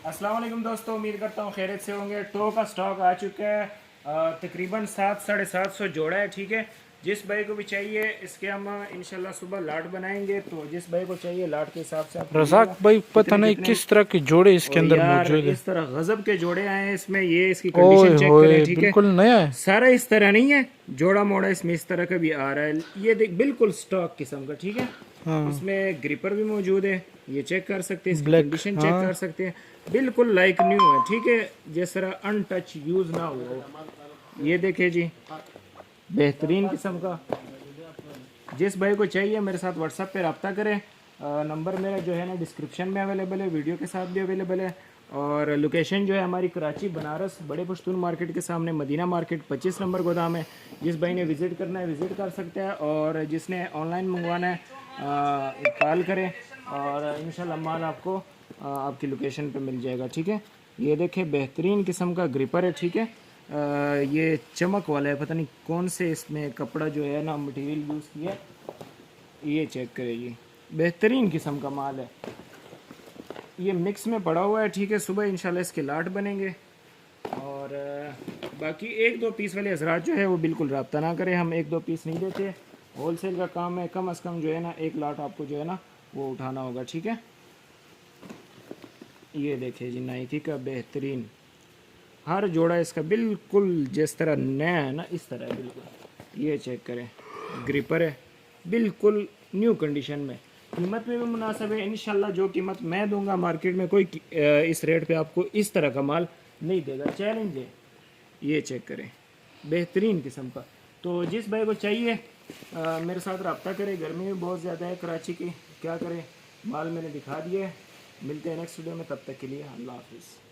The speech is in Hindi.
अस्सलाम वालेकुम दोस्तों, उम्मीद करता हूँ खैरियत से होंगे। टो का स्टॉक आ चुका है। तकरीबन 700-750 जोड़ा है। ठीक है, जिस भाई को भी चाहिए इसके हम इंशाल्लाह सुबह लाट बनाएंगे। तो जिस भाई को चाहिए लाट के हिसाब से आप रज़ाक करिएगा भाई पता कितने नहीं कितने। किस तरह के जोड़े इसके और अंदर यार मौजूद है। इस तरह गजब के जोड़े आए हैं इसमें, ये इसकी ओए कंडीशन चेक करें। होए ठीक है, बिल्कुल नया है। सारा इस तरह नहीं है, जोड़ा मोड़ा इसमें इस तरह का भी आ रहा है। ये देख बिल्कुल स्टॉक किस्म का। ठीक है, हाँ इसमें ग्रिपर भी मौजूद है, ये चेक कर सकते हैं, इसकी ब्लैक कंडीशन चेक कर हाँ। सकते हैं। बिल्कुल लाइक न्यू है। ठीक है, जिस तरह अनटच यूज ना हुआ हो। ये देखे जी, बेहतरीन किस्म का। जिस भाई को चाहिए मेरे साथ व्हाट्सएप पे रब्ता करें। नंबर मेरा जो है ना डिस्क्रिप्शन में अवेलेबल है, वीडियो के साथ भी अवेलेबल है। और लोकेशन जो है हमारी कराची बनारस बड़े पश्तून मार्केट के सामने मदीना मार्केट 25 नंबर गोदाम है। जिस भाई ने विज़िट करना है विज़िट कर सकते हैं, और जिसने ऑनलाइन मंगवाना है कॉल करें और इंशाल्लाह माल आपको आपकी लोकेशन पे मिल जाएगा। ठीक है, ये देखें बेहतरीन किस्म का ग्रिपर है। ठीक है, ये चमक वाला है, पता नहीं कौन से इसमें कपड़ा जो है ना मटेरियल यूज़ किया है। ये चेक करें जी, बेहतरीन किस्म का माल है। ये मिक्स में पड़ा हुआ है। ठीक है, सुबह इंशाल्लाह इसके लाट बनेंगे। और बाकी एक दो पीस वाले हजरात जो है वो बिल्कुल रब्ता ना करें, हम एक दो पीस नहीं देते। होल सेल का काम है, कम अज़ कम जो है ना एक लाट आपको जो है ना वो उठाना होगा। ठीक है, ये देखिए जी, नाइकी का बेहतरीन हर जोड़ा इसका बिल्कुल जिस तरह नया है ना इस तरह है बिल्कुल। ये चेक करें, ग्रिपर है बिल्कुल न्यू कंडीशन में। कीमत में भी मुनासिब है। इंशाल्लाह जो कीमत मैं दूंगा मार्केट में कोई इस रेट पे आपको इस तरह का माल नहीं देगा, चैलेंज है। ये चेक करें, बेहतरीन किस्म का। तो जिस भाई को चाहिए मेरे साथ रब्ता करें। गर्मी भी बहुत ज़्यादा है कराची की, क्या करें। माल मैंने दिखा दिया है। मिलते हैं नेक्स्ट वीडियो में, तब तक के लिए अल्लाह हाफिज़।